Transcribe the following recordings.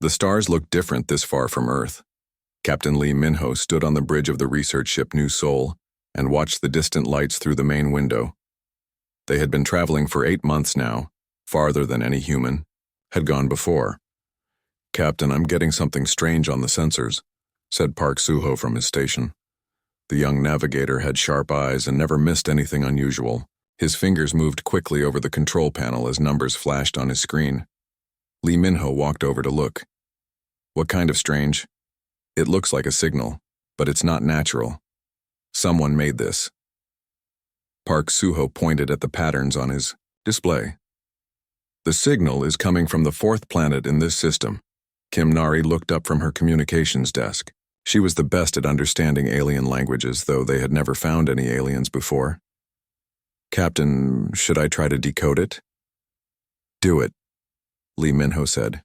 The stars looked different this far from Earth. Captain Lee Minho stood on the bridge of the research ship New Seoul and watched the distant lights through the main window. They had been traveling for 8 months now, farther than any human had gone before. "Captain, I'm getting something strange on the sensors," said Park Soo-ho from his station. The young navigator had sharp eyes and never missed anything unusual. His fingers moved quickly over the control panel as numbers flashed on his screen. Lee Minho walked over to look. "What kind of strange?" "It looks like a signal, but it's not natural. Someone made this." Park Soo-ho pointed at the patterns on his display. "The signal is coming from the 4th planet in this system." Kim Nari looked up from her communications desk. She was the best at understanding alien languages, though they had never found any aliens before. "Captain, should I try to decode it?" "Do it," Lee Minho said.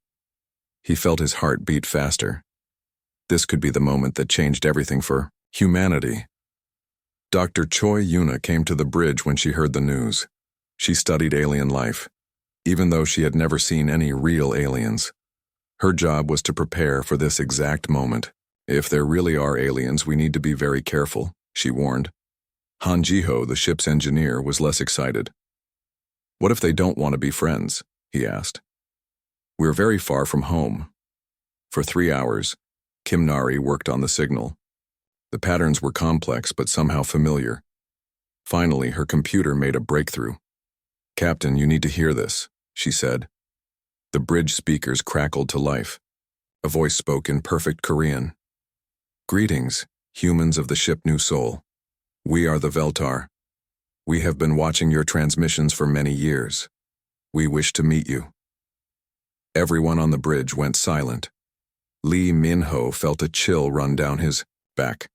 He felt his heart beat faster. This could be the moment that changed everything for humanity. Dr. Choi Yuna came to the bridge when she heard the news. She studied alien life, even though she had never seen any real aliens. Her job was to prepare for this exact moment. "If there really are aliens, we need to be very careful," she warned. Han Ji-ho, the ship's engineer, was less excited. "What if they don't want to be friends?" he asked. "We're very far from home." For 3 hours, Kim Nari worked on the signal. The patterns were complex but somehow familiar. Finally, her computer made a breakthrough. "Captain, you need to hear this," she said. The bridge speakers crackled to life. A voice spoke in perfect Korean. "Greetings, humans of the ship New Seoul. We are the Veltar. We have been watching your transmissions for many years. We wish to meet you." Everyone on the bridge went silent. Lee Min-ho felt a chill run down his back.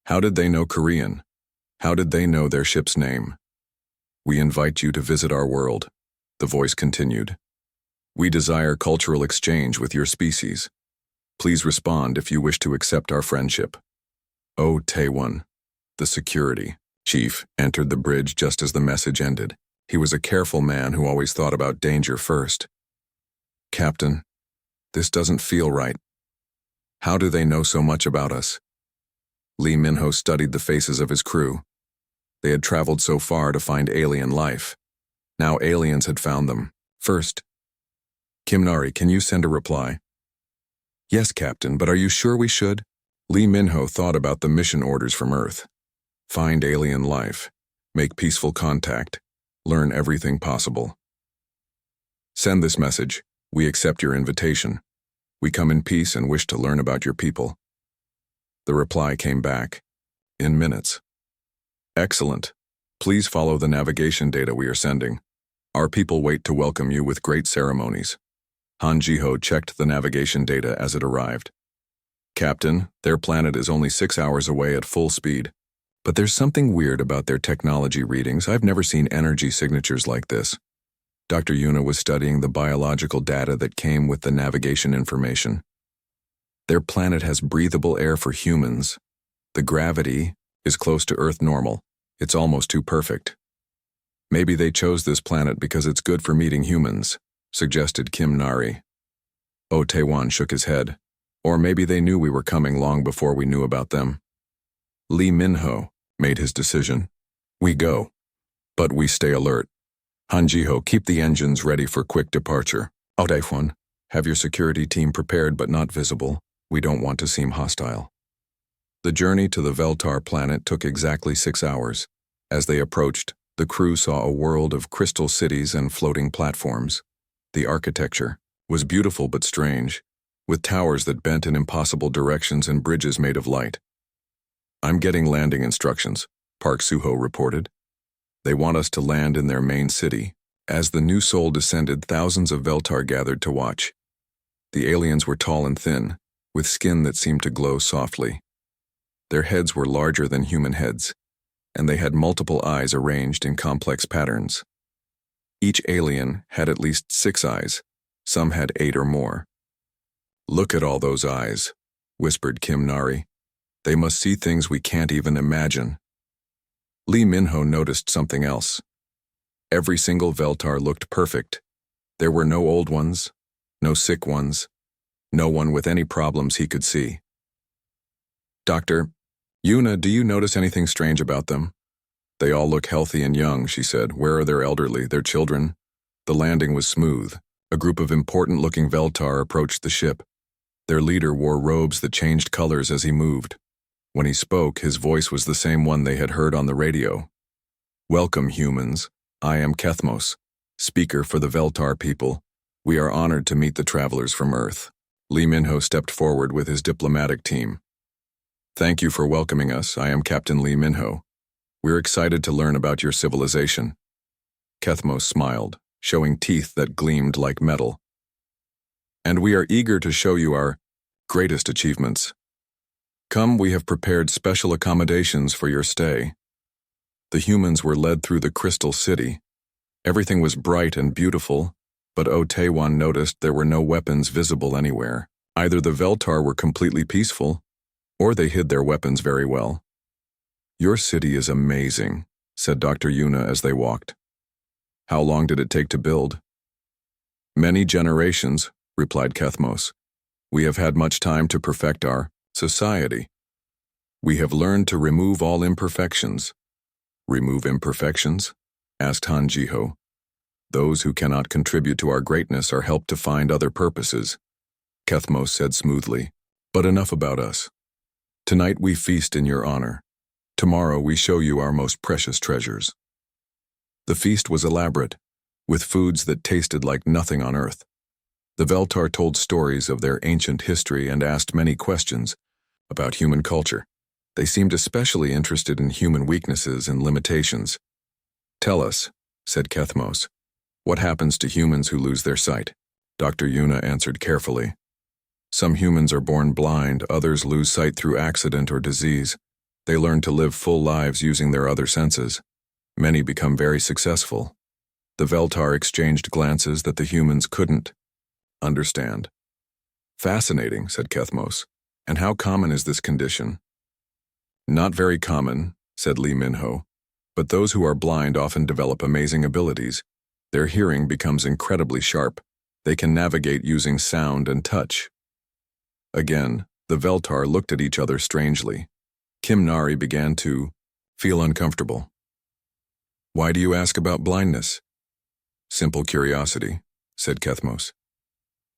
How did they know Korean? How did they know their ship's name? "We invite you to visit our world," the voice continued. "We desire cultural exchange with your species. Please respond if you wish to accept our friendship." Oh Taewon, the security chief, entered the bridge just as the message ended. He was a careful man who always thought about danger first. "Captain, this doesn't feel right. How do they know so much about us?" Lee Minho studied the faces of his crew. They had traveled so far to find alien life. Now aliens had found them first. "Kim Nari, can you send a reply?" "Yes, Captain, but are you sure we should?" Lee Minho thought about the mission orders from Earth. Find alien life, make peaceful contact, learn everything possible. "Send this message. We accept your invitation. We come in peace and wish to learn about your people." The reply came back. "In minutes." "Excellent. Please follow the navigation data we are sending. Our people wait to welcome you with great ceremonies." Han Ji-ho checked the navigation data as it arrived. "Captain, their planet is only 6 hours away at full speed. But there's something weird about their technology readings. I've never seen energy signatures like this." Dr. Yuna was studying the biological data that came with the navigation information. "Their planet has breathable air for humans. The gravity is close to Earth normal. It's almost too perfect. Maybe they chose this planet because it's good for meeting humans," suggested Kim Nari. Oh Taewon shook his head. "Or maybe they knew we were coming long before we knew about them." Lee Minho made his decision. "We go, but we stay alert. Han Ji-ho, keep the engines ready for quick departure. Oh Taewon, have your security team prepared but not visible. We don't want to seem hostile." The journey to the Veltar planet took exactly 6 hours. As they approached, the crew saw a world of crystal cities and floating platforms. The architecture was beautiful but strange, with towers that bent in impossible directions and bridges made of light. "I'm getting landing instructions," Park Soo-ho reported. "They want us to land in their main city." As the New Seoul descended, thousands of Veltar gathered to watch. The aliens were tall and thin, with skin that seemed to glow softly. Their heads were larger than human heads, and they had multiple eyes arranged in complex patterns. Each alien had at least 6 eyes. Some had 8 or more. "Look at all those eyes," whispered Kim Nari. "They must see things we can't even imagine." Lee Minho noticed something else. Every single Veltar looked perfect. There were no old ones, no sick ones, No one with any problems he could see. "Doctor, Yuna, do you notice anything strange about them?" "They all look healthy and young," she said. "Where are their elderly, their children?" The landing was smooth. A group of important-looking Veltar approached the ship. Their leader wore robes that changed colors as he moved. When he spoke, his voice was the same one they had heard on the radio. "Welcome, humans. I am Kethmos, speaker for the Veltar people. We are honored to meet the travelers from Earth." Lee Minho stepped forward with his diplomatic team. "Thank you for welcoming us. I am Captain Lee Minho. We're excited to learn about your civilization." Kethmos smiled, showing teeth that gleamed like metal. "And we are eager to show you our greatest achievements. Come, we have prepared special accommodations for your stay." The humans were led through the Crystal City. Everything was bright and beautiful, but Otewan noticed there were no weapons visible anywhere. Either the Veltar were completely peaceful, or they hid their weapons very well. "Your city is amazing," said Dr. Yuna as they walked. "How long did it take to build?" "Many generations," replied Kethmos. "We have had much time to perfect our society. We have learned to remove all imperfections." "Remove imperfections?" asked Han Jiho. "Those who cannot contribute to our greatness are helped to find other purposes," Kethmos said smoothly. "But enough about us. Tonight we feast in your honor. Tomorrow we show you our most precious treasures." The feast was elaborate, with foods that tasted like nothing on Earth. The Veltar told stories of their ancient history and asked many questions about human culture. They seemed especially interested in human weaknesses and limitations. "Tell us," said Kethmos, "what happens to humans who lose their sight?" Dr. Yuna answered carefully. "Some humans are born blind, others lose sight through accident or disease. They learn to live full lives using their other senses. Many become very successful." The Veltar exchanged glances that the humans couldn't understand. "Fascinating," said Kethmos. "And how common is this condition?" "Not very common," said Lee Minho, "but those who are blind often develop amazing abilities. Their hearing becomes incredibly sharp. They can navigate using sound and touch." Again, the Veltar looked at each other strangely. Kimnari began to feel uncomfortable. "Why do you ask about blindness?" "Simple curiosity," said Kethmos.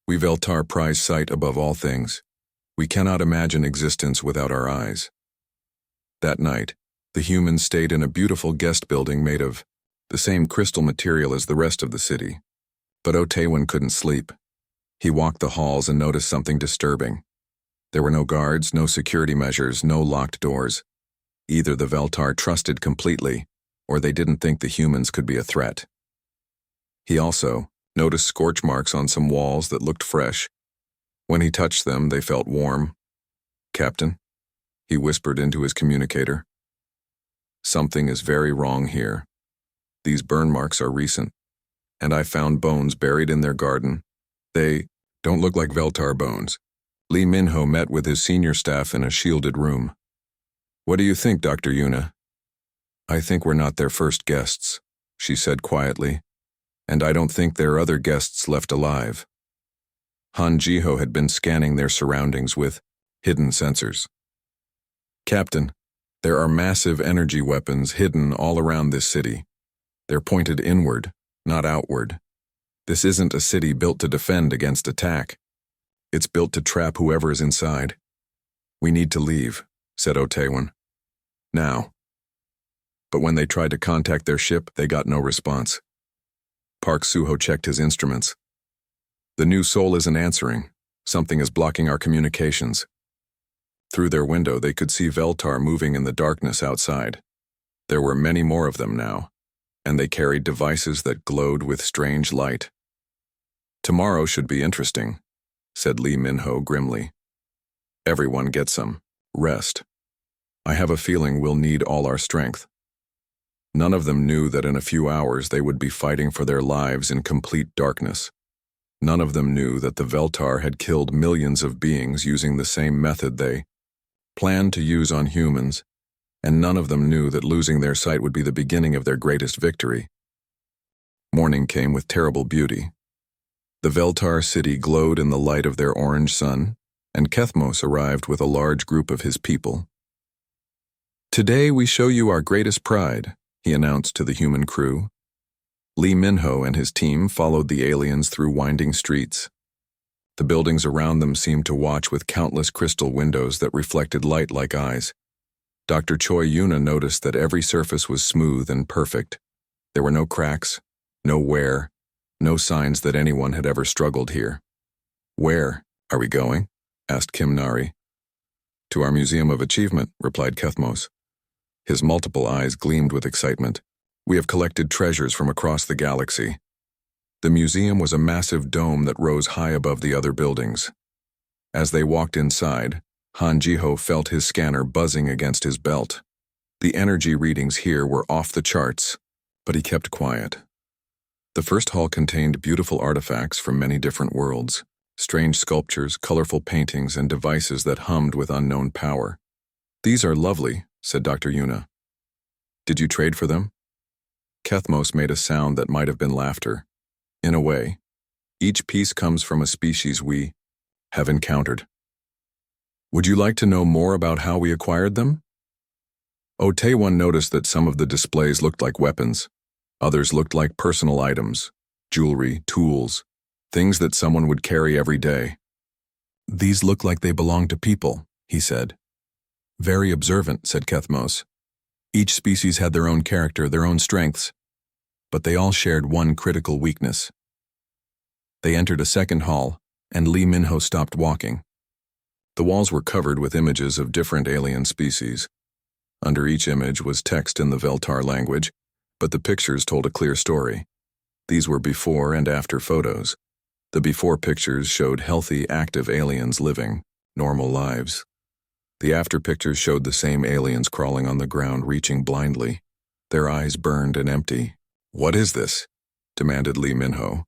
"We Veltar prize sight above all things. We cannot imagine existence without our eyes." That night, the humans stayed in a beautiful guest building made of the same crystal material as the rest of the city. But Otewan couldn't sleep. He walked the halls and noticed something disturbing. There were no guards, no security measures, no locked doors. Either the Veltar trusted completely, or they didn't think the humans could be a threat. He also noticed scorch marks on some walls that looked fresh. When he touched them, they felt warm. "Captain," he whispered into his communicator. "Something is very wrong here. These burn marks are recent, and I found bones buried in their garden. They don't look like Veltar bones." Lee Minho met with his senior staff in a shielded room. "What do you think, Dr. Yuna?" "I think we're not their first guests," she said quietly, "and I don't think there are other guests left alive." Han Jiho had been scanning their surroundings with hidden sensors. "Captain, there are massive energy weapons hidden all around this city. They're pointed inward, not outward. This isn't a city built to defend against attack. It's built to trap whoever is inside. We need to leave," said Otewan. "Now." But when they tried to contact their ship, they got no response. Park Suho checked his instruments. "The new soul isn't answering. Something is blocking our communications." Through their window, they could see Veltar moving in the darkness outside. There were many more of them now, and they carried devices that glowed with strange light. "Tomorrow should be interesting," said Lee Minho grimly. "Everyone get some rest. I have a feeling we'll need all our strength." None of them knew that in a few hours they would be fighting for their lives in complete darkness. None of them knew that the Veltar had killed millions of beings using the same method they planned to use on humans, and none of them knew that losing their sight would be the beginning of their greatest victory. Morning came with terrible beauty. The Veltar city glowed in the light of their orange sun, and Kethmos arrived with a large group of his people. "Today we show you our greatest pride," he announced to the human crew. Lee Minho and his team followed the aliens through winding streets. The buildings around them seemed to watch with countless crystal windows that reflected light like eyes. Dr. Choi Yuna noticed that every surface was smooth and perfect. There were no cracks, no wear, no signs that anyone had ever struggled here. "Where are we going?" asked Kim Nari. "To our Museum of Achievement," replied Kethmos. His multiple eyes gleamed with excitement. "We have collected treasures from across the galaxy." The museum was a massive dome that rose high above the other buildings. As they walked inside, Han Jiho felt his scanner buzzing against his belt. The energy readings here were off the charts, but he kept quiet. The first hall contained beautiful artifacts from many different worlds, strange sculptures, colorful paintings, and devices that hummed with unknown power. "These are lovely," said Dr. Yuna. "Did you trade for them?" Kethmos made a sound that might have been laughter. "In a way. Each piece comes from a species we have encountered." "Would you like to know more about how we acquired them?" Taewon noticed that some of the displays looked like weapons. Others looked like personal items, jewelry, tools, things that someone would carry every day. "These look like they belong to people," he said. "Very observant," said Kethmos. "Each species had their own character, their own strengths, but they all shared one critical weakness." They entered a second hall, and Lee Minho stopped walking. The walls were covered with images of different alien species. Under each image was text in the Veltar language, but the pictures told a clear story. These were before and after photos. The before pictures showed healthy, active aliens living normal lives. The after pictures showed the same aliens crawling on the ground, reaching blindly, their eyes burned and empty. "What is this?" demanded Lee Minho.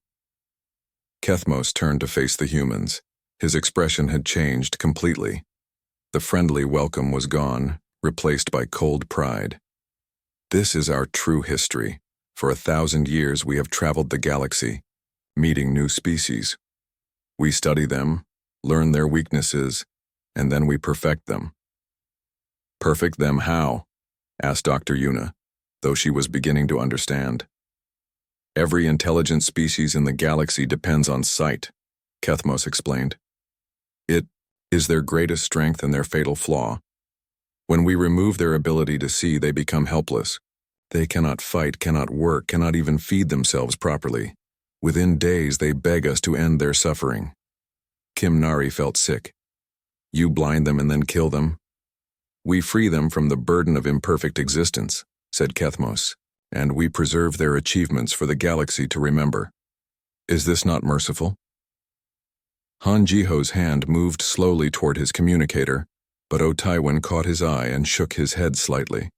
Kethmos turned to face the humans. His expression had changed completely. The friendly welcome was gone, replaced by cold pride. "This is our true history. For 1,000 years we have traveled the galaxy, meeting new species. We study them, learn their weaknesses, and then we perfect them." "Perfect them how?" asked Dr. Yuna, though she was beginning to understand. "Every intelligent species in the galaxy depends on sight," Kethmos explained. "It is their greatest strength and their fatal flaw. When we remove their ability to see, they become helpless. They cannot fight, cannot work, cannot even feed themselves properly. Within days, they beg us to end their suffering." Kim Nari felt sick. "You blind them and then kill them?" "We free them from the burden of imperfect existence," said Kethmos, "and we preserve their achievements for the galaxy to remember. Is this not merciful?" Han Jiho's hand moved slowly toward his communicator, but Taewon caught his eye and shook his head slightly.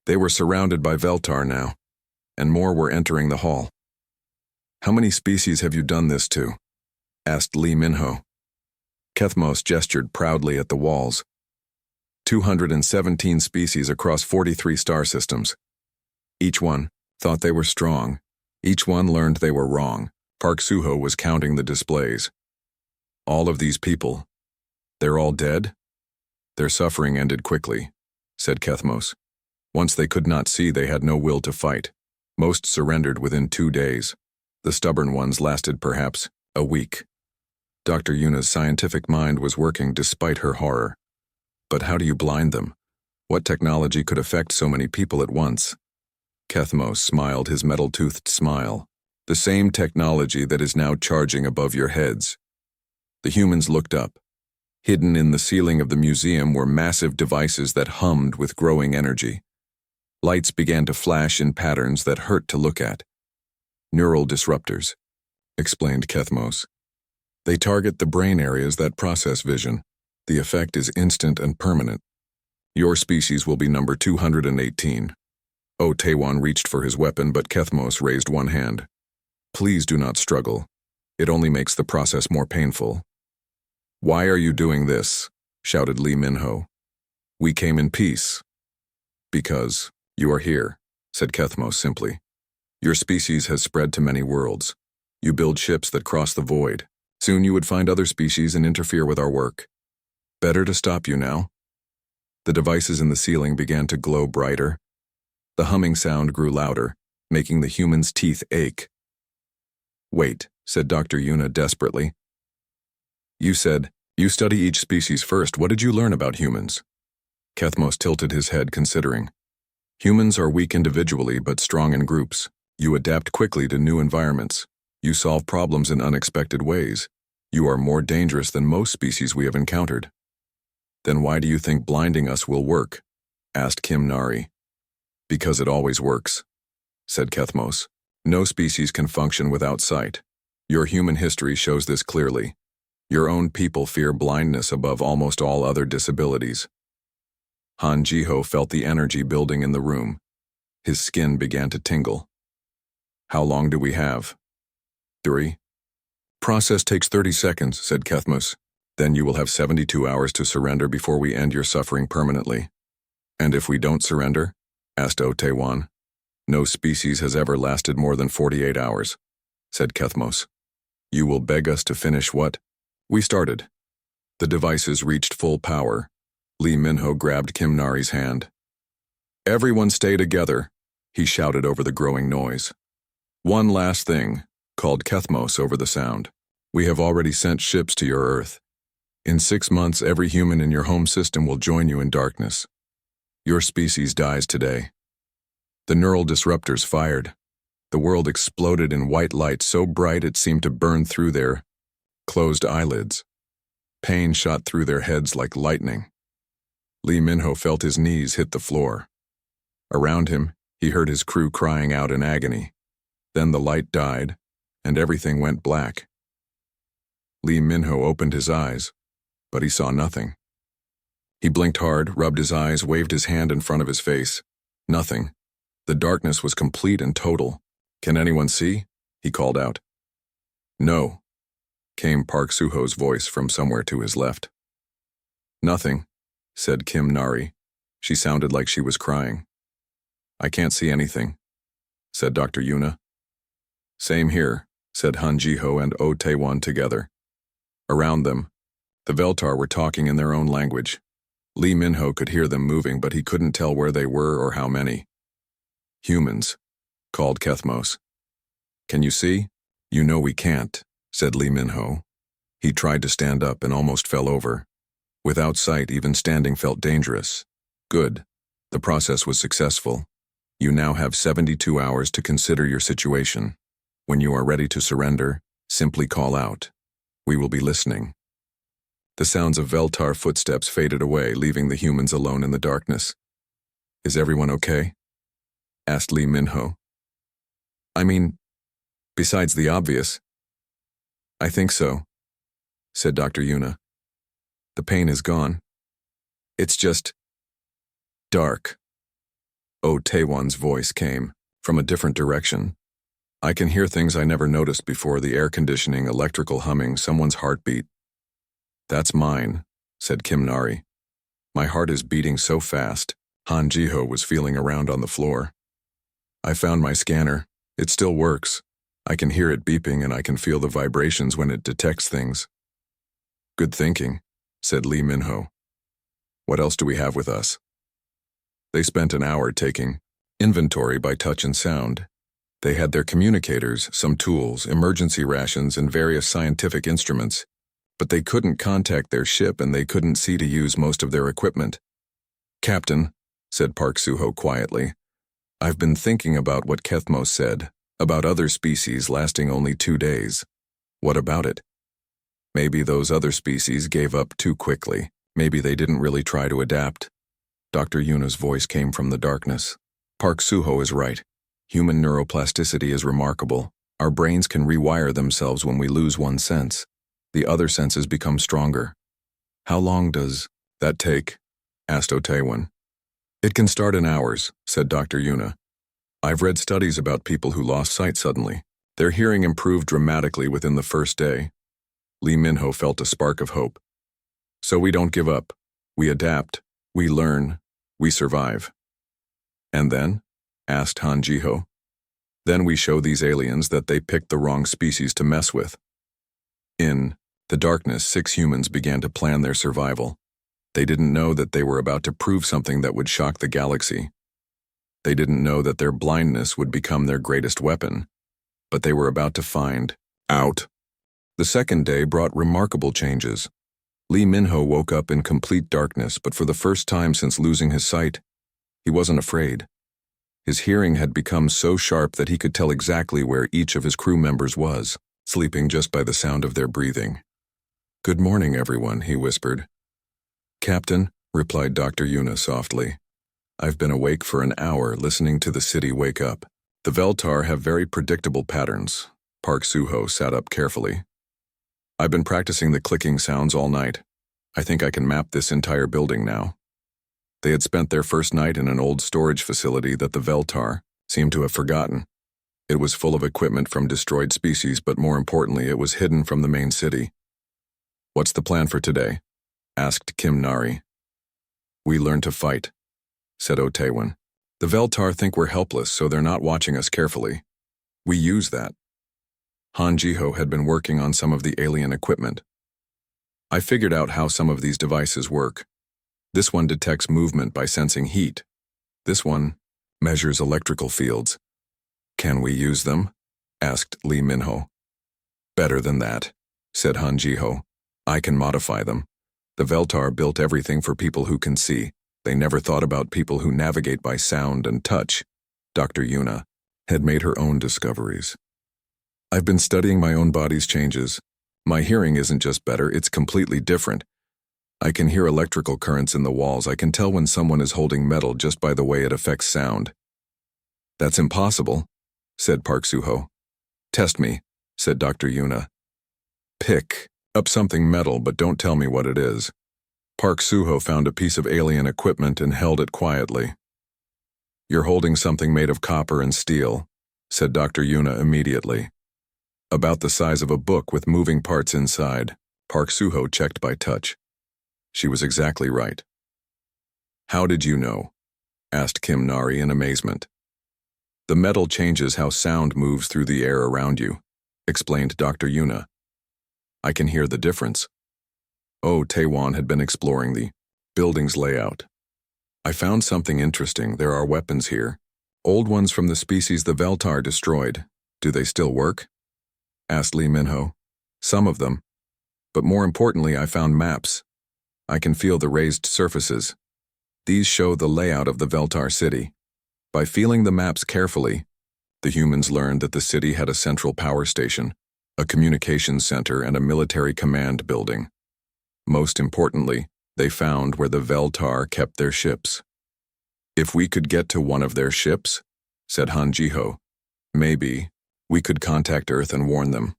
They were surrounded by Veltar now, and more were entering the hall. "How many species have you done this to?" asked Lee Minho. Kethmos gestured proudly at the walls. 217 species across 43 star systems. Each one thought they were strong. Each one learned they were wrong. Park Suho was counting the displays. "All of these people, they're all dead?" "Their suffering ended quickly," said Kethmos. "Once they could not see, they had no will to fight. Most surrendered within 2 days. The stubborn ones lasted perhaps a week." Dr. Yuna's scientific mind was working despite her horror. "But how do you blind them? What technology could affect so many people at once?" Kethmos smiled his metal-toothed smile. "The same technology that is now charging above your heads." The humans looked up. Hidden in the ceiling of the museum were massive devices that hummed with growing energy. Lights began to flash in patterns that hurt to look at. "Neural disruptors," explained Kethmos. "They target the brain areas that process vision. The effect is instant and permanent. Your species will be number 218. Taewon reached for his weapon, but Kethmos raised one hand. "Please do not struggle. It only makes the process more painful." "Why are you doing this?" shouted Lee Minho. "We came in peace." "Because you are here," said Kethmos simply. "Your species has spread to many worlds. You build ships that cross the void. Soon you would find other species and interfere with our work. Better to stop you now." The devices in the ceiling began to glow brighter. The humming sound grew louder, making the humans' teeth ache. "Wait," said Dr. Yuna desperately. "You said, you study each species first. What did you learn about humans?" Kethmos tilted his head, considering. "Humans are weak individually but strong in groups. You adapt quickly to new environments. You solve problems in unexpected ways. You are more dangerous than most species we have encountered." "Then why do you think blinding us will work?" asked Kim Nari. "Because it always works," said Kethmos. "No species can function without sight. Your human history shows this clearly. Your own people fear blindness above almost all other disabilities." Han Jiho felt the energy building in the room. His skin began to tingle. "How long do we have?" "3. "Process takes 30 seconds, said Kethmos. "Then you will have 72 hours to surrender before we end your suffering permanently." "And if we don't surrender?" asked Otewan. "No species has ever lasted more than 48 hours, said Kethmos. "You will beg us to finish what we started." The devices reached full power. Lee Minho grabbed Kim Nari's hand. "Everyone stay together," he shouted over the growing noise. "One last thing," called Kethmos over the sound. "We have already sent ships to your Earth. In 6 months, every human in your home system will join you in darkness. Your species dies today." The neural disruptors fired. The world exploded in white light so bright it seemed to burn through their closed eyelids. Pain shot through their heads like lightning. Lee Minho felt his knees hit the floor. Around him, he heard his crew crying out in agony. Then the light died, and everything went black. Lee Minho opened his eyes, but he saw nothing. He blinked hard, rubbed his eyes, waved his hand in front of his face. Nothing. The darkness was complete and total. "Can anyone see?" he called out. "No," came Park Suho's voice from somewhere to his left. "Nothing," said Kim Nari. She sounded like she was crying. "I can't see anything," said Dr. Yuna. "Same here," said Han Jiho and O Taewon together. Around them, the Veltar were talking in their own language. Lee Minho could hear them moving, but he couldn't tell where they were or how many. "Humans," called Kethmos. "Can you see?" "You know we can't," said Lee Minho. He tried to stand up and almost fell over. Without sight, even standing felt dangerous. "Good. The process was successful. You now have 72 hours to consider your situation. When you are ready to surrender, simply call out. We will be listening." The sounds of Veltar footsteps faded away, leaving the humans alone in the darkness. "Is everyone okay?" asked Lee Minho. "I mean, besides the obvious." "I think so," said Dr. Yuna. "The pain is gone. It's just dark." Oh Taewon's voice came from a different direction. "I can hear things I never noticed before, the air conditioning, electrical humming, someone's heartbeat." "That's mine," said Kim Nari. "My heart is beating so fast." Han Jiho was feeling around on the floor. "I found my scanner. It still works. I can hear it beeping and I can feel the vibrations when it detects things." "Good thinking," said Lee Minho. "What else do we have with us?" They spent an hour taking inventory by touch and sound. They had their communicators, some tools, emergency rations, and various scientific instruments, but they couldn't contact their ship and they couldn't see to use most of their equipment. "Captain," said Park Suho quietly, "I've been thinking about what Kethmos said, about other species lasting only 2 days. What about it? Maybe those other species gave up too quickly. Maybe they didn't really try to adapt." Dr. Yuna's voice came from the darkness. "Park Suho is right. Human neuroplasticity is remarkable. Our brains can rewire themselves when we lose one sense. The other senses become stronger." "How long does that take?" asked Otaewon. "It can start in hours," said Dr. Yuna. "I've read studies about people who lost sight suddenly. Their hearing improved dramatically within the first day." Lee Minho felt a spark of hope. "So we don't give up. We adapt. We learn. We survive." "And then?" asked Han Jiho. Then we show these aliens that they picked the wrong species to mess with. In the darkness, 6 humans began to plan their survival. They didn't know that they were about to prove something that would shock the galaxy. They didn't know that their blindness would become their greatest weapon, but they were about to find out. The second day brought remarkable changes. Lee Min-ho woke up in complete darkness, but for the first time since losing his sight, he wasn't afraid. His hearing had become so sharp that he could tell exactly where each of his crew members was, sleeping just by the sound of their breathing. "Good morning, everyone," he whispered. "Captain," replied Dr. Yuna softly. "I've been awake for an hour listening to the city wake up. The Veltar have very predictable patterns." Park Soo-ho sat up carefully. "I've been practicing the clicking sounds all night. I think I can map this entire building now." They had spent their first night in an old storage facility that the Veltar seemed to have forgotten. It was full of equipment from destroyed species, but more importantly, it was hidden from the main city. "What's the plan for today?" asked Kim Nari. "We learn to fight," said Oh Tae-won. "The Veltar think we're helpless, so they're not watching us carefully. We use that." Han Ji-ho had been working on some of the alien equipment. "I figured out how some of these devices work. This one detects movement by sensing heat. This one measures electrical fields." "Can we use them?" asked Lee Min-ho. "Better than that," said Han Ji-ho. "I can modify them. The Veltar built everything for people who can see. They never thought about people who navigate by sound and touch." Dr. Yuna had made her own discoveries. "I've been studying my own body's changes. My hearing isn't just better, it's completely different. I can hear electrical currents in the walls. I can tell when someone is holding metal just by the way it affects sound." "That's impossible," said Park Soo-ho. "Test me," said Dr. Yuna. "Pick up something metal, but don't tell me what it is." Park Soo-ho found a piece of alien equipment and held it quietly. "You're holding something made of copper and steel," said Dr. Yuna immediately. "About the size of a book with moving parts inside." Park Soo-ho checked by touch. She was exactly right. "How did you know?" asked Kim Nari in amazement. "The metal changes how sound moves through the air around you," explained Dr. Yuna. "I can hear the difference." Oh Tae-won had been exploring the building's layout. "I found something interesting. There are weapons here. Old ones from the species the Veltar destroyed. Do they still work?" asked Lee Min-ho. "Some of them. But more importantly, I found maps. I can feel the raised surfaces. These show the layout of the Veltar city. By feeling the maps carefully, the humans learned that the city had a central power station, a communications center, and a military command building. Most importantly, they found where the Veltar kept their ships. "If we could get to one of their ships," said Han Ji-ho, "maybe we could contact Earth and warn them.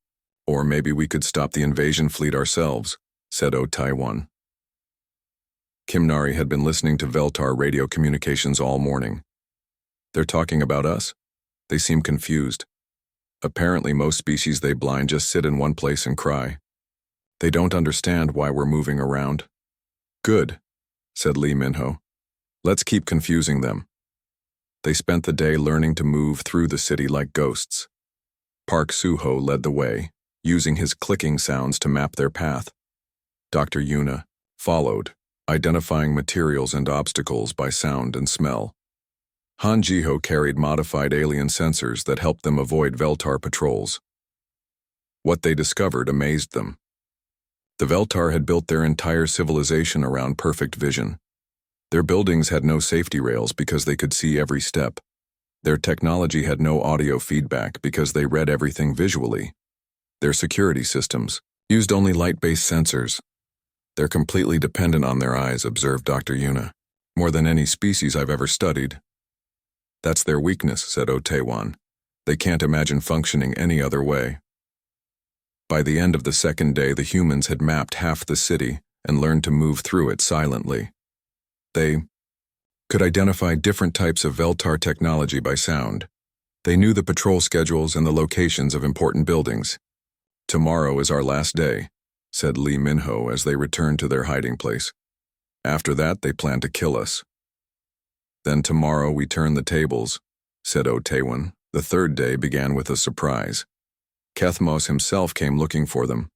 Or maybe we could stop the invasion fleet ourselves," said Oh Tae-won. Kim Nari had been listening to Veltar radio communications all morning. "They're talking about us?" They seem confused. "Apparently most species they blind just sit in one place and cry. They don't understand why we're moving around." "Good," said Lee Min-ho. "Let's keep confusing them." They spent the day learning to move through the city like ghosts. Park Soo-ho led the way, using his clicking sounds to map their path. Dr. Yuna followed, identifying materials and obstacles by sound and smell. Han Ji-ho carried modified alien sensors that helped them avoid Veltar patrols. What they discovered amazed them. The Veltar had built their entire civilization around perfect vision. Their buildings had no safety rails because they could see every step. Their technology had no audio feedback because they read everything visually. Their security systems used only light-based sensors. "They're completely dependent on their eyes," observed Dr. Yuna. "More than any species I've ever studied." "That's their weakness," said Oh Tae-won. "They can't imagine functioning any other way." By the end of the second day, the humans had mapped half the city and learned to move through it silently. They could identify different types of Veltar technology by sound. They knew the patrol schedules and the locations of important buildings. "Tomorrow is our last day," said Lee Min-ho as they returned to their hiding place. "After that, they plan to kill us." "Then tomorrow we turn the tables," said Oh Tae-won. The third day began with a surprise. Kethmos himself came looking for them,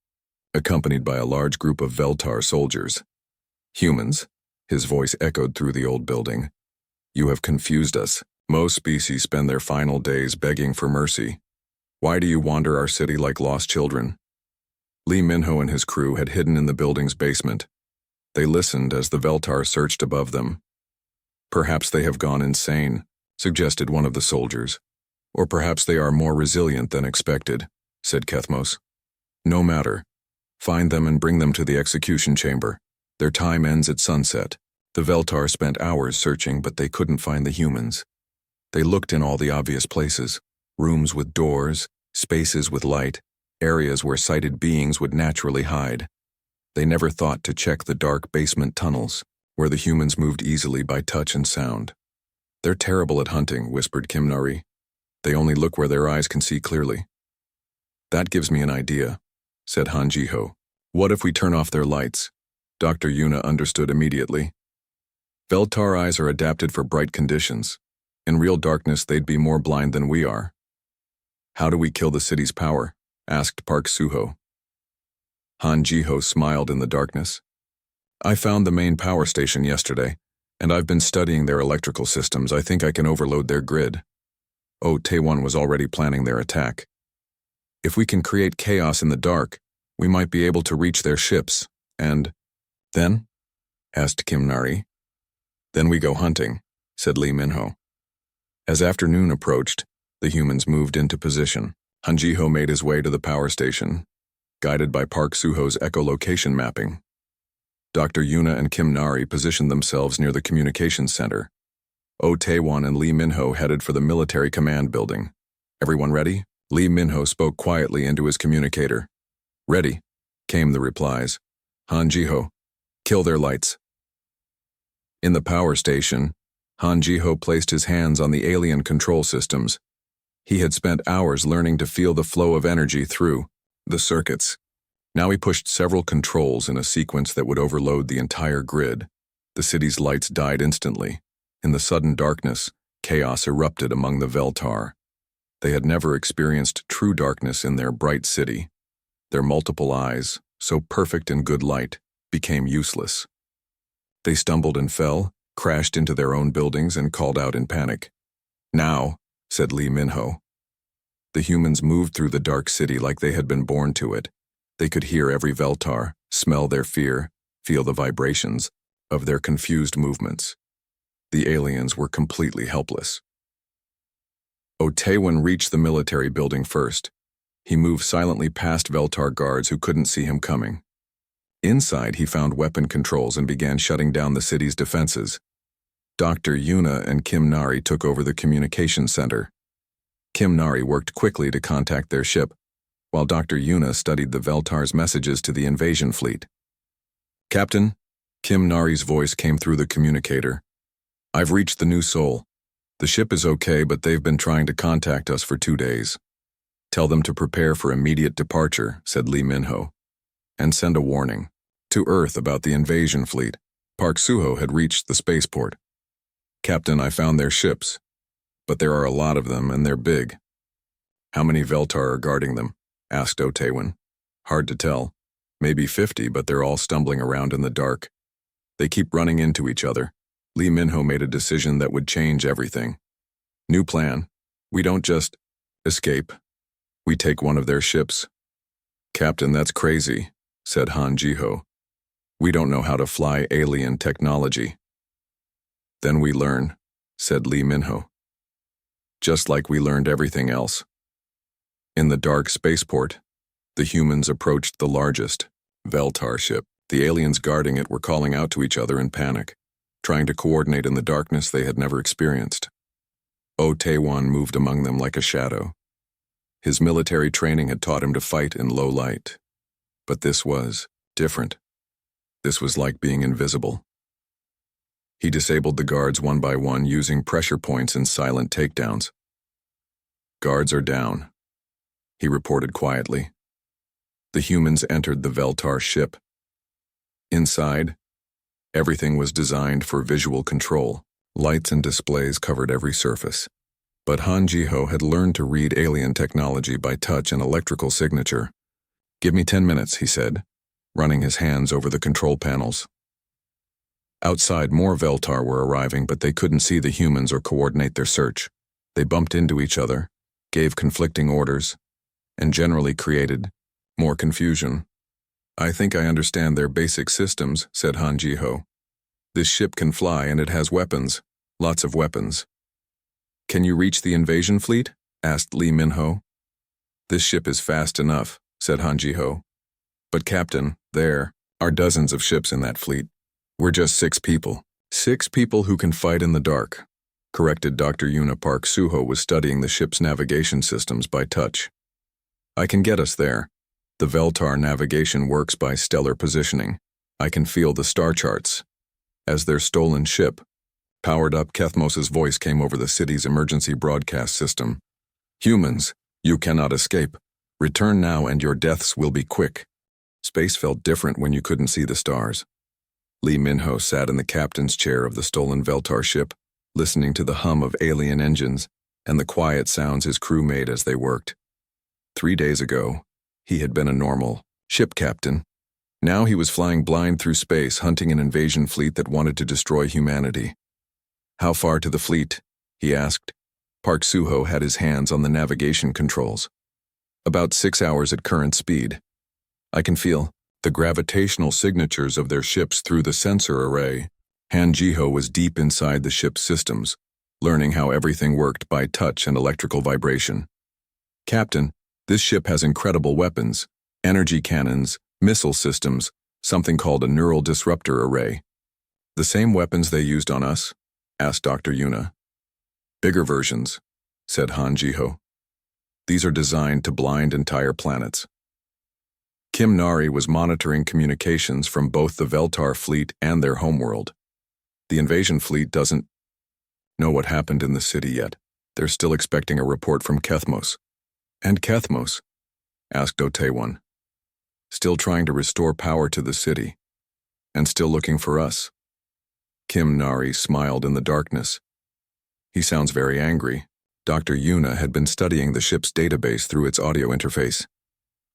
accompanied by a large group of Veltar soldiers. Humans, his voice echoed through the old building. You have confused us. Most species spend their final days begging for mercy. Why do you wander our city like lost children? Lee Minho and his crew had hidden in the building's basement. They listened as the Veltar searched above them. Perhaps they have gone insane, suggested one of the soldiers. Or perhaps they are more resilient than expected, said Kethmos. No matter. Find them and bring them to the execution chamber. Their time ends at sunset. The Veltar spent hours searching, but they couldn't find the humans. They looked in all the obvious places, rooms with doors, spaces with light, areas where sighted beings would naturally hide. They never thought to check the dark basement tunnels, where the humans moved easily by touch and sound. They're terrible at hunting, whispered Kimnari. They only look where their eyes can see clearly. That gives me an idea, said Han Jiho. What if we turn off their lights? Dr. Yuna understood immediately. Veltar eyes are adapted for bright conditions. In real darkness, they'd be more blind than we are. How do we kill the city's power? Asked Park Suho. Han Jiho smiled in the darkness. I found the main power station yesterday, and I've been studying their electrical systems. I think I can overload their grid. Oh, Taewon was already planning their attack. If we can create chaos in the dark, we might be able to reach their ships, and... Then? Asked Kim Nari. Then we go hunting, said Lee Minho. As afternoon approached, the humans moved into position. Han Jiho made his way to the power station, guided by Park Suho's echolocation mapping. Dr. Yuna and Kim Nari positioned themselves near the communications center. Oh Taewon and Lee Minho headed for the military command building. Everyone ready? Lee Minho spoke quietly into his communicator. Ready, came the replies. Han Jiho, kill their lights. In the power station, Han Jiho placed his hands on the alien control systems. He had spent hours learning to feel the flow of energy through the circuits. Now he pushed several controls in a sequence that would overload the entire grid. The city's lights died instantly. In the sudden darkness, chaos erupted among the Veltar. They had never experienced true darkness in their bright city. Their multiple eyes, so perfect in good light, became useless. They stumbled and fell, crashed into their own buildings, and called out in panic. Now, said Lee Minho. The humans moved through the dark city like they had been born to it. They could hear every Veltar, smell their fear, feel the vibrations of their confused movements. The aliens were completely helpless. Oh Taewon reached the military building first. He moved silently past Veltar guards who couldn't see him coming. Inside, he found weapon controls and began shutting down the city's defenses. Dr. Yuna and Kim Nari took over the communications center. Kim Nari worked quickly to contact their ship, while Dr. Yuna studied the Veltar's messages to the invasion fleet. Captain, Kim Nari's voice came through the communicator. I've reached the New Sol. The ship is okay, but they've been trying to contact us for 2 days. Tell them to prepare for immediate departure, said Lee Minho, and send a warning to Earth about the invasion fleet. Park Suho had reached the spaceport. Captain, I found their ships, but there are a lot of them and they're big. How many Veltar are guarding them? Asked Oh Taewon. Hard to tell. Maybe 50, but they're all stumbling around in the dark. They keep running into each other. Lee Minho made a decision that would change everything. New plan. We don't just escape. We take one of their ships. Captain, that's crazy, said Han Jiho. We don't know how to fly alien technology. Then we learn, said Lee Minho. Just like we learned everything else. In the dark spaceport, the humans approached the largest Veltar ship. The aliens guarding it were calling out to each other in panic, trying to coordinate in the darkness they had never experienced. Oh Taewon moved among them like a shadow. His military training had taught him to fight in low light. But this was different. This was like being invisible. He disabled the guards one by one using pressure points and silent takedowns. Guards are down, he reported quietly. The humans entered the Veltar ship. Inside, everything was designed for visual control. Lights and displays covered every surface. But Han Jiho had learned to read alien technology by touch and electrical signature. "Give me 10 minutes," he said, running his hands over the control panels. Outside, more Veltar were arriving, but they couldn't see the humans or coordinate their search. They bumped into each other, gave conflicting orders, and generally created more confusion. "I think I understand their basic systems," said Han Jiho. "This ship can fly and it has weapons, lots of weapons." "Can you reach the invasion fleet?" asked Lee Minho. "This ship is fast enough," said Han Jiho. "But Captain, there are dozens of ships in that fleet. We're just 6 people. 6 people who can fight in the dark," corrected Dr. Yuna. Park Suho was studying the ship's navigation systems by touch. "I can get us there. The Veltar navigation works by stellar positioning. I can feel the star charts. As their stolen ship powered up, Kethmos's voice came over the city's emergency broadcast system. "Humans, you cannot escape. Return now and your deaths will be quick." Space felt different when you couldn't see the stars. Lee Minho sat in the captain's chair of the stolen Veltar ship, listening to the hum of alien engines and the quiet sounds his crew made as they worked. 3 days ago, he had been a normal ship captain. Now he was flying blind through space, hunting an invasion fleet that wanted to destroy humanity. "How far to the fleet?" he asked. Park Suho had his hands on the navigation controls. "About 6 hours at current speed. I can feel the gravitational signatures of their ships through the sensor array." Han Jiho was deep inside the ship's systems, learning how everything worked by touch and electrical vibration. "Captain, this ship has incredible weapons, energy cannons, missile systems, something called a neural disruptor array." "The same weapons they used on us?" asked Dr. Yuna. "Bigger versions," said Han Jiho. "These are designed to blind entire planets." Kim Nari was monitoring communications from both the Veltar fleet and their homeworld. "The invasion fleet doesn't know what happened in the city yet. They're still expecting a report from Kethmos." "And Kethmos?" asked Otewan. "Still trying to restore power to the city. And still looking for us." Kim Nari smiled in the darkness. "He sounds very angry." Dr. Yuna had been studying the ship's database through its audio interface.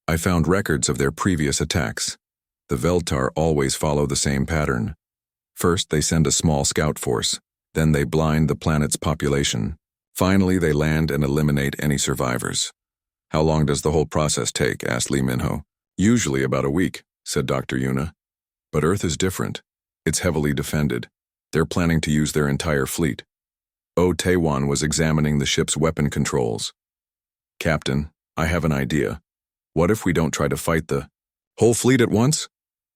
"I found records of their previous attacks. The Veltar always follow the same pattern. First, they send a small scout force. Then they blind the planet's population. Finally, they land and eliminate any survivors." "How long does the whole process take?" asked Lee Minho. "Usually about a week," said Dr. Yuna. "But Earth is different. It's heavily defended. They're planning to use their entire fleet." Taewon was examining the ship's weapon controls. "Captain, I have an idea. What if we don't try to fight the whole fleet at once?"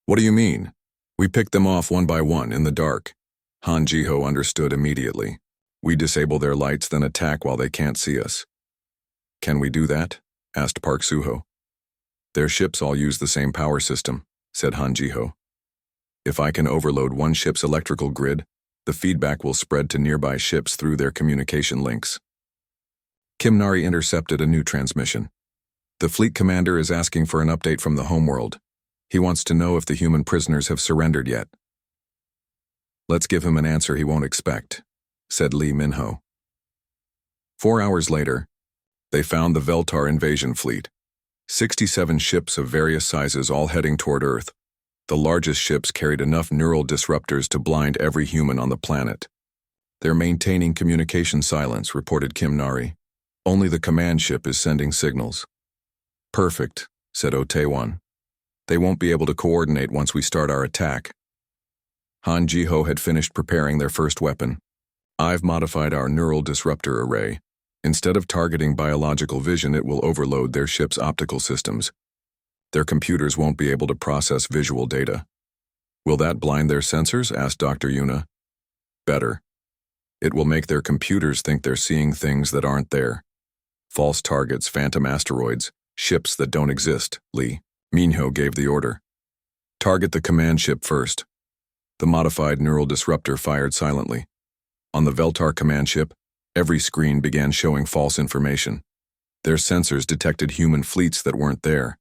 "What do you mean?" "We pick them off one by one in the dark." Han Jiho understood immediately. "We disable their lights, then attack while they can't see us." "Can we do that?" asked Park Suho. "Their ships all use the same power system," said Han Jiho. "If I can overload one ship's electrical grid, the feedback will spread to nearby ships through their communication links." Kim Nari intercepted a new transmission. "The fleet commander is asking for an update from the homeworld. He wants to know if the human prisoners have surrendered yet." "Let's give him an answer he won't expect," said Lee Minho. 4 hours later, they found the Veltar invasion fleet. 67 ships of various sizes, all heading toward Earth. The largest ships carried enough neural disruptors to blind every human on the planet. "They're maintaining communication silence," reported Kim Nari. "Only the command ship is sending signals." "Perfect," said Otewan. "They won't be able to coordinate once we start our attack." Han Jiho had finished preparing their first weapon. "I've modified our neural disruptor array. Instead of targeting biological vision, it will overload their ship's optical systems. Their computers won't be able to process visual data." "Will that blind their sensors?" asked Dr. Yuna. "Better. It will make their computers think they're seeing things that aren't there. False targets, phantom asteroids, ships that don't exist." Lee Minho gave the order. "Target the command ship first." The modified neural disruptor fired silently. On the Veltar command ship, every screen began showing false information. Their sensors detected human fleets that weren't there,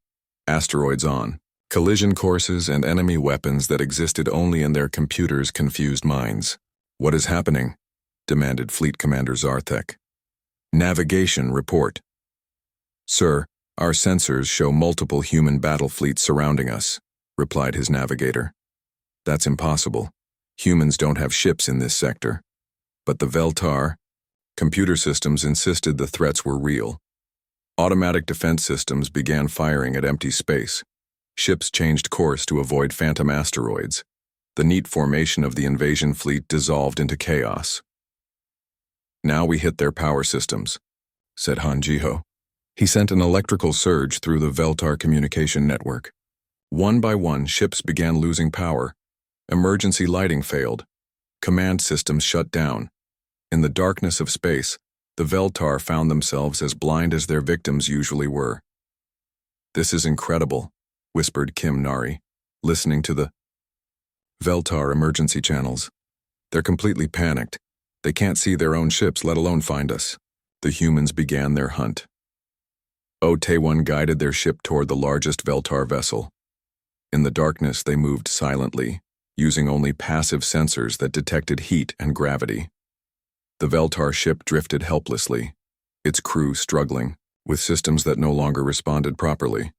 asteroids on, collision courses, and enemy weapons that existed only in their computers' confused minds. "What is happening?" demanded Fleet Commander Zarthek. Navigation report. Sir, our sensors show multiple human battle fleets surrounding us, replied his navigator. That's impossible. Humans don't have ships in this sector. But the Veltar computer systems insisted the threats were real. Automatic defense systems began firing at empty space. Ships changed course to avoid phantom asteroids. The neat formation of the invasion fleet dissolved into chaos. Now we hit their power systems, said Han Jiho. He sent an electrical surge through the Veltar communication network. One by one, ships began losing power. Emergency lighting failed. Command systems shut down. In the darkness of space, the Veltar found themselves as blind as their victims usually were. This is incredible, whispered Kim Nari, listening to the Veltar emergency channels. They're completely panicked. They can't see their own ships, let alone find us. The humans began their hunt. Taewon guided their ship toward the largest Veltar vessel. In the darkness, they moved silently, using only passive sensors that detected heat and gravity. The Veltar ship drifted helplessly, its crew struggling, with systems that no longer responded properly.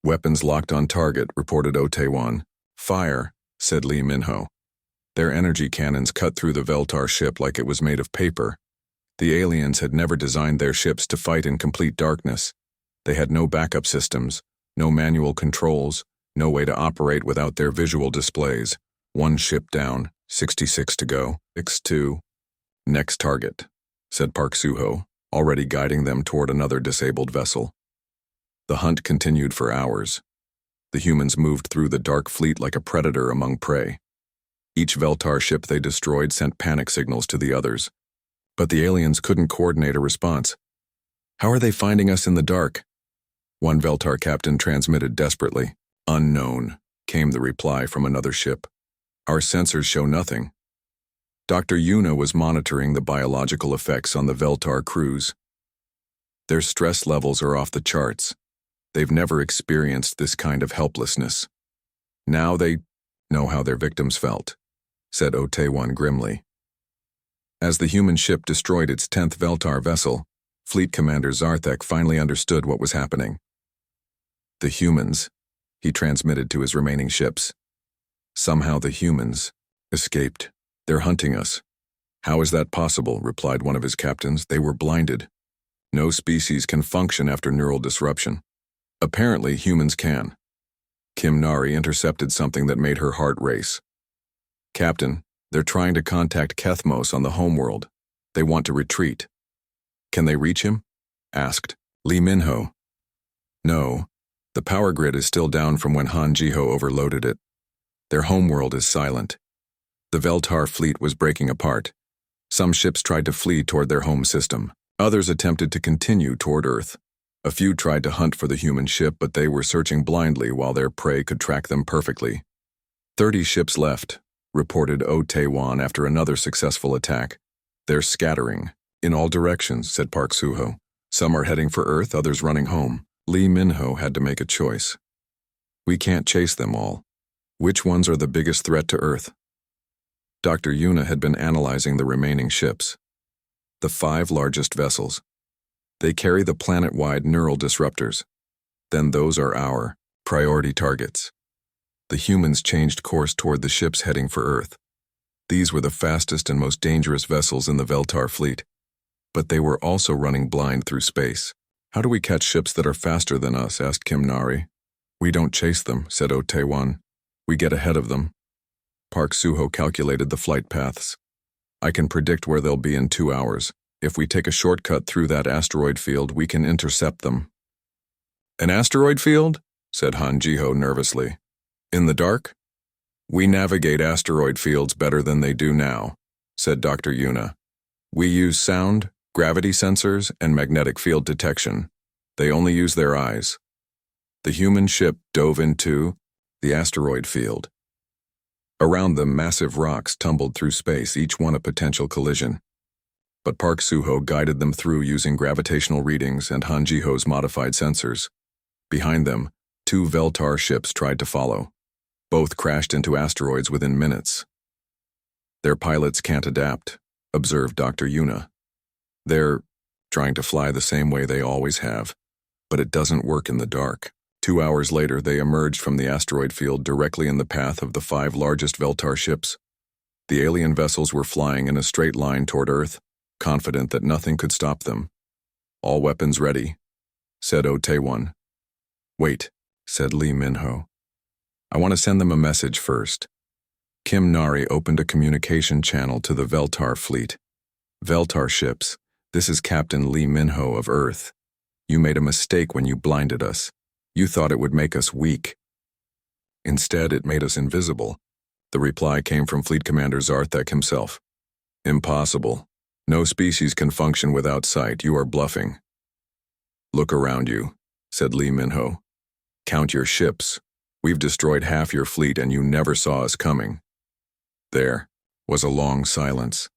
Weapons locked on target, reported Taewon. Fire, said Lee Minho. Their energy cannons cut through the Veltar ship like it was made of paper. The aliens had never designed their ships to fight in complete darkness. They had no backup systems, no manual controls, no way to operate without their visual displays. One ship down, 66 to go. X2. Next target, said Park Soo-ho, already guiding them toward another disabled vessel. The hunt continued for hours. The humans moved through the dark fleet like a predator among prey. Each Veltar ship they destroyed sent panic signals to the others. But the aliens couldn't coordinate a response. How are they finding us in the dark? One Veltar captain transmitted desperately. Unknown, came the reply from another ship. Our sensors show nothing. Dr. Yuna was monitoring the biological effects on the Veltar crews. Their stress levels are off the charts. They've never experienced this kind of helplessness. Now they know how their victims felt, said Taewon grimly. As the human ship destroyed its 10th Veltar vessel, Fleet Commander Zarthek finally understood what was happening. The humans, he transmitted to his remaining ships. Somehow the humans escaped. They're hunting us. How is that possible? Replied one of his captains. They were blinded. No species can function after neural disruption. Apparently humans can. Kim Nari intercepted something that made her heart race. Captain, they're trying to contact Kethmos on the homeworld. They want to retreat. Can they reach him? Asked Lee Minho. No. The power grid is still down from when Han Jiho overloaded it. Their homeworld is silent. The Veltar fleet was breaking apart. Some ships tried to flee toward their home system. Others attempted to continue toward Earth. A few tried to hunt for the human ship, but they were searching blindly while their prey could track them perfectly. 30 ships left, reported Taewon after another successful attack. They're scattering. In all directions, said Park Soo-ho. Some are heading for Earth, others running home. Lee Minho had to make a choice. We can't chase them all. Which ones are the biggest threat to Earth? Dr. Yuna had been analyzing the remaining ships. The 5 largest vessels. They carry the planet-wide neural disruptors. Then those are our priority targets. The humans changed course toward the ships heading for Earth. These were the fastest and most dangerous vessels in the Veltar fleet. But they were also running blind through space. How do we catch ships that are faster than us? Asked Kim Nari. We don't chase them, said Taewon. We get ahead of them. Park Soo-ho calculated the flight paths. I can predict where they'll be in 2 hours. If we take a shortcut through that asteroid field, we can intercept them. An asteroid field? Said Han Jiho nervously. In the dark? We navigate asteroid fields better than they do now, said Dr. Yuna. We use sound, gravity sensors, and magnetic field detection. They only use their eyes. The human ship dove into the asteroid field. Around them, massive rocks tumbled through space, each one a potential collision. But Park Soo-ho guided them through using gravitational readings and Han Jiho's modified sensors. Behind them, 2 Veltar ships tried to follow. Both crashed into asteroids within minutes. Their pilots can't adapt, observed Dr. Yuna. They're trying to fly the same way they always have. But it doesn't work in the dark. 2 hours later, they emerged from the asteroid field directly in the path of the 5 largest Veltar ships. The alien vessels were flying in a straight line toward Earth, confident that nothing could stop them. "All weapons ready," said Otaewon. "Wait," said Lee Minho. "I want to send them a message first." Kim Nari opened a communication channel to the Veltar fleet. "Veltar ships, this is Captain Lee Minho of Earth. You made a mistake when you blinded us. You thought it would make us weak. Instead, it made us invisible." The reply came from Fleet Commander Zarthek himself. "Impossible. No species can function without sight. You are bluffing." "Look around you," said Lee Minho. "Count your ships. We've destroyed half your fleet and you never saw us coming." There was a long silence.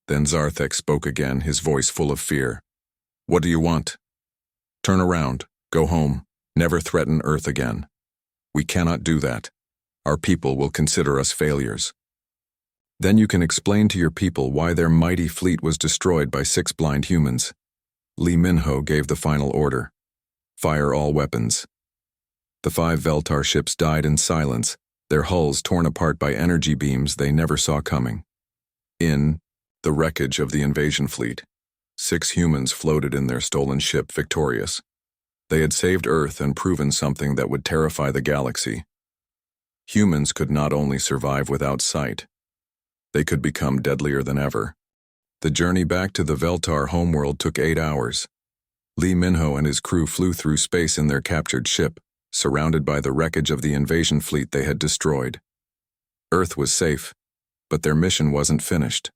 Then Zarthek spoke again, his voice full of fear. "What do you want? Turn around. Go home. Never threaten Earth again. We cannot do that. Our people will consider us failures. Then you can explain to your people why their mighty fleet was destroyed by 6 blind humans." Lee Minho gave the final order. "Fire all weapons." The 5 Veltar ships died in silence, their hulls torn apart by energy beams they never saw coming. In the wreckage of the invasion fleet, 6 humans floated in their stolen ship victorious. They had saved Earth and proven something that would terrify the galaxy. Humans could not only survive without sight, they could become deadlier than ever. The journey back to the Veltar homeworld took 8 hours. Lee Minho and his crew flew through space in their captured ship, surrounded by the wreckage of the invasion fleet they had destroyed. Earth was safe, but their mission wasn't finished.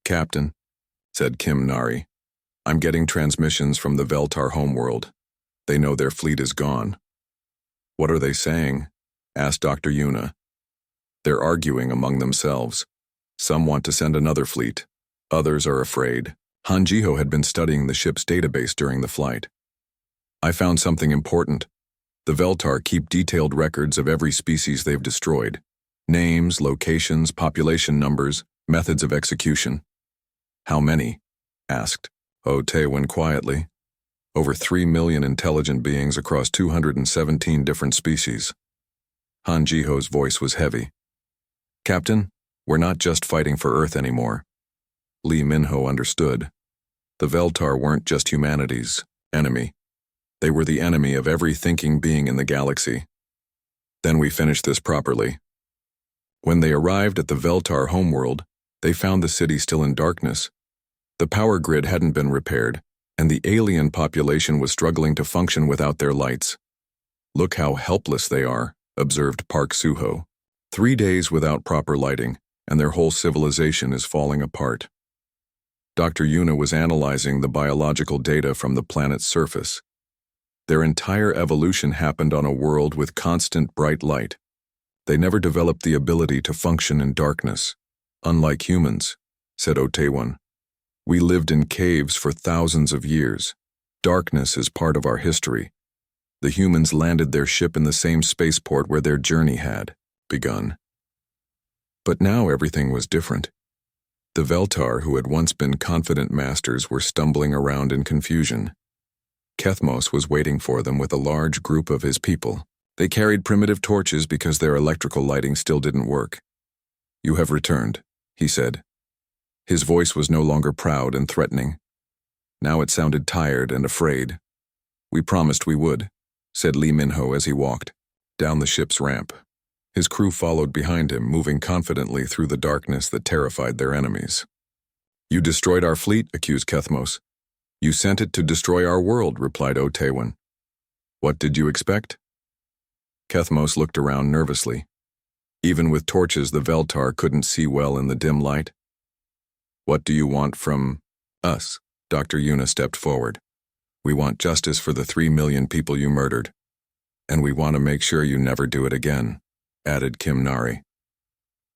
"Captain," said Kim Nari, "I'm getting transmissions from the Veltar homeworld. They know their fleet is gone." "What are they saying?" asked Dr. Yuna. "They're arguing among themselves. Some want to send another fleet. Others are afraid." Han Jiho had been studying the ship's database during the flight. "I found something important. The Veltar keep detailed records of every species they've destroyed. Names, locations, population numbers, methods of execution." "How many?" asked Otaewon quietly. "Over 3 million intelligent beings across 217 different species." Han Jiho's voice was heavy. "Captain, we're not just fighting for Earth anymore." Lee Minho understood. The Veltar weren't just humanity's enemy. They were the enemy of every thinking being in the galaxy. "Then we finish this properly." When they arrived at the Veltar homeworld, they found the city still in darkness. The power grid hadn't been repaired, and the alien population was struggling to function without their lights. "Look how helpless they are," observed Park Suho. 3 days without proper lighting, and their whole civilization is falling apart. Dr. Yuna was analyzing the biological data from the planet's surface. Their entire evolution happened on a world with constant bright light. They never developed the ability to function in darkness. "Unlike humans," said Otaewon. "We lived in caves for thousands of years. Darkness is part of our history. The humans landed their ship in the same spaceport where their journey had begun. But now everything was different. The Veltar, who had once been confident masters, were stumbling around in confusion. Kethmos was waiting for them with a large group of his people. They carried primitive torches because their electrical lighting still didn't work. "You have returned," he said. His voice was no longer proud and threatening. Now it sounded tired and afraid. "We promised we would," said Lee Minho as he walked down the ship's ramp. His crew followed behind him, moving confidently through the darkness that terrified their enemies. "You destroyed our fleet," accused Kethmos. "You sent it to destroy our world," replied Otaewon. "What did you expect?" Kethmos looked around nervously. Even with torches, the Veltar couldn't see well in the dim light. "What do you want from us?" Dr. Yuna stepped forward. "We want justice for the 3 million people you murdered. And we want to make sure you never do it again," added Kim Nari.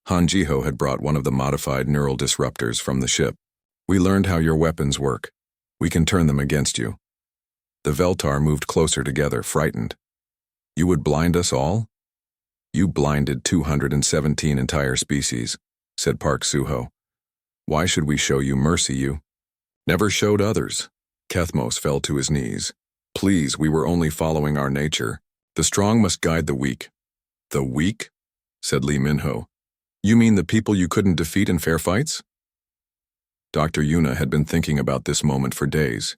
Han Jiho had brought one of the modified neural disruptors from the ship. "We learned how your weapons work. We can turn them against you." The Veltar moved closer together, frightened. "You would blind us all?" "You blinded 217 entire species," said Park Suho. "Why should we show you mercy? You never showed others. Kethmos fell to his knees. Please, we were only following our nature. The strong must guide the weak. The weak? Said Lee Minho. You mean the people you couldn't defeat in fair fights? Dr. Yuna had been thinking about this moment for days.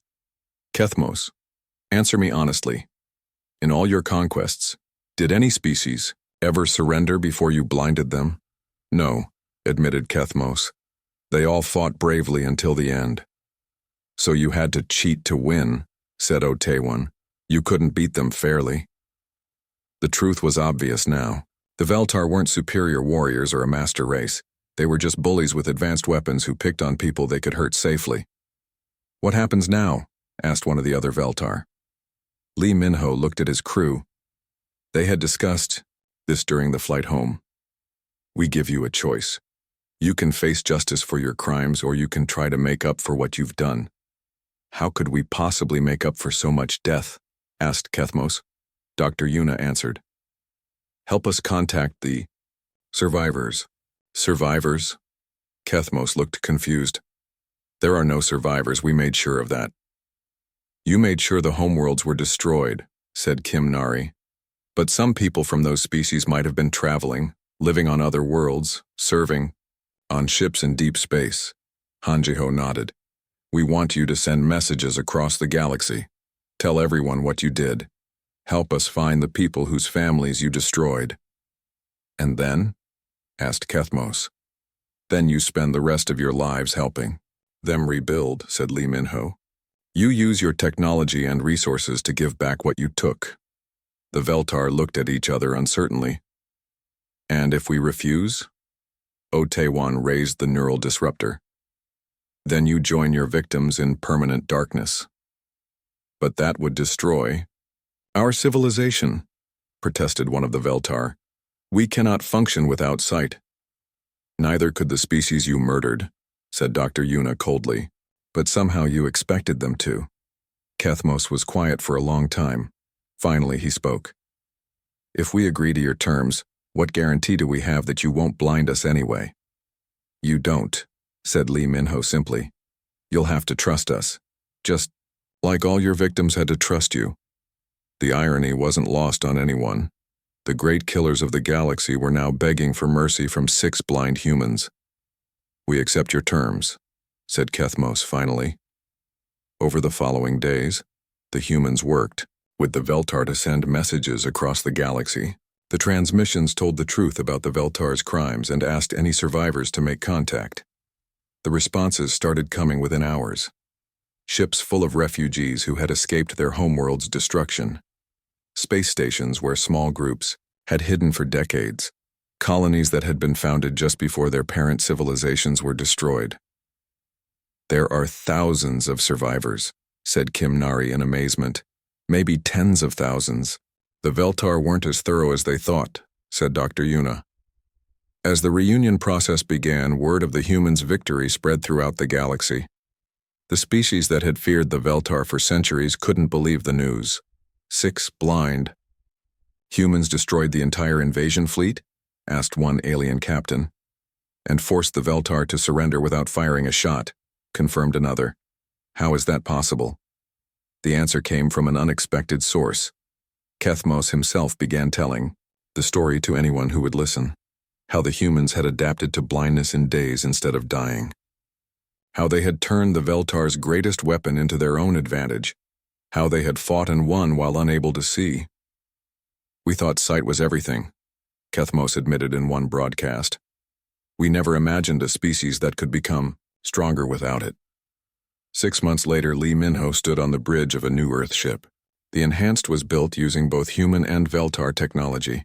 Kethmos, answer me honestly. In all your conquests, did any species ever surrender before you blinded them? No, admitted Kethmos. They all fought bravely until the end. So you had to cheat to win, said Otewan. You couldn't beat them fairly. The truth was obvious now. The Veltar weren't superior warriors or a master race. They were just bullies with advanced weapons who picked on people they could hurt safely. What happens now? Asked one of the other Veltar. Lee Minho looked at his crew. They had discussed this during the flight home. We give you a choice. You can face justice for your crimes, or you can try to make up for what you've done. How could we possibly make up for so much death? Asked Kethmos. Dr. Yuna answered. Help us contact the survivors. Survivors? Kethmos looked confused. There are no survivors, we made sure of that. You made sure the homeworlds were destroyed, said Kim Nari. But some people from those species might have been traveling, living on other worlds, serving on ships in deep space. Hanjiho nodded. We want you to send messages across the galaxy. Tell everyone what you did. Help us find the people whose families you destroyed. And then? Asked Kethmos. Then you spend the rest of your lives helping them rebuild, said Lee Minho. You use your technology and resources to give back what you took. The Veltar looked at each other uncertainly. And if we refuse? Otewan raised the neural disruptor. Then you join your victims in permanent darkness. But that would destroy our civilization, protested one of the Veltar. We cannot function without sight. Neither could the species you murdered, said Dr. Yuna coldly, but somehow you expected them to. Kethmos was quiet for a long time. Finally, he spoke. If we agree to your terms, what guarantee do we have that you won't blind us anyway? You don't, said Lee Minho simply. You'll have to trust us, just like all your victims had to trust you. The irony wasn't lost on anyone. The great killers of the galaxy were now begging for mercy from 6 blind humans. We accept your terms, said Kethmos finally. Over the following days, the humans worked with the Veltar to send messages across the galaxy. The transmissions told the truth about the Veltar's crimes and asked any survivors to make contact. The responses started coming within hours. Ships full of refugees who had escaped their homeworld's destruction. Space stations where small groups had hidden for decades. Colonies that had been founded just before their parent civilizations were destroyed. There are thousands of survivors, said Kim Nari in amazement. Maybe tens of thousands. The Veltar weren't as thorough as they thought, said Dr. Yuna. As the reunion process began, word of the humans' victory spread throughout the galaxy. The species that had feared the Veltar for centuries couldn't believe the news. 6 blind. Humans destroyed the entire invasion fleet? Asked one alien captain. And forced the Veltar to surrender without firing a shot, confirmed another. How is that possible? The answer came from an unexpected source. Kethmos himself began telling the story to anyone who would listen. How the humans had adapted to blindness in days instead of dying. How they had turned the Veltar's greatest weapon into their own advantage. How they had fought and won while unable to see. We thought sight was everything, Kethmos admitted in one broadcast. We never imagined a species that could become stronger without it. 6 months later, Lee Minho stood on the bridge of a new Earth ship. The Enhanced was built using both human and Veltar technology.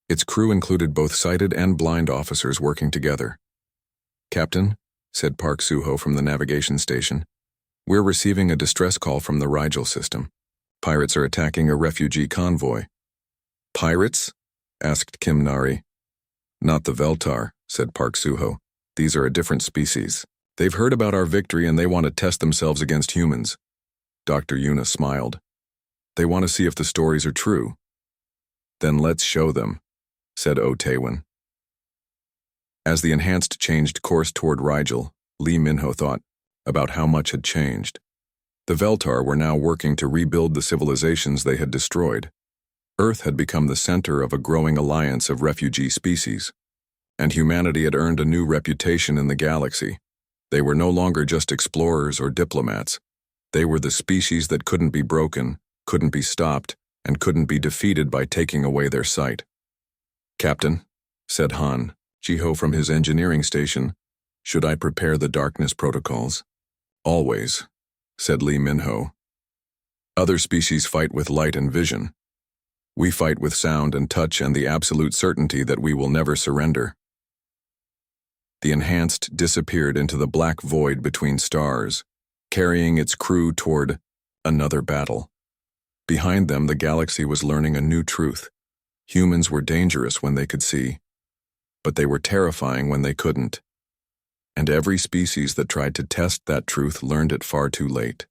Its crew included both sighted and blind officers working together. Captain, said Park Suho from the navigation station, we're receiving a distress call from the Rigel system. Pirates are attacking a refugee convoy. Pirates? Asked Kim Nari. Not the Veltar, said Park Suho. These are a different species. They've heard about our victory and they want to test themselves against humans. Dr. Yuna smiled. They want to see if the stories are true. Then let's show them, said Otewan. As the Enhanced changed course toward Rigel, Lee Minho thought about how much had changed. The Veltar were now working to rebuild the civilizations they had destroyed. Earth had become the center of a growing alliance of refugee species, and humanity had earned a new reputation in the galaxy. They were no longer just explorers or diplomats. They were the species that couldn't be broken, couldn't be stopped, and couldn't be defeated by taking away their sight. "Captain," said Han Jiho from his engineering station, "should I prepare the darkness protocols?" "Always," said Lee Minho. "Other species fight with light and vision. We fight with sound and touch and the absolute certainty that we will never surrender." The Enhanced disappeared into the black void between stars, carrying its crew toward another battle. Behind them, the galaxy was learning a new truth. Humans were dangerous when they could see, but they were terrifying when they couldn't. And every species that tried to test that truth learned it far too late.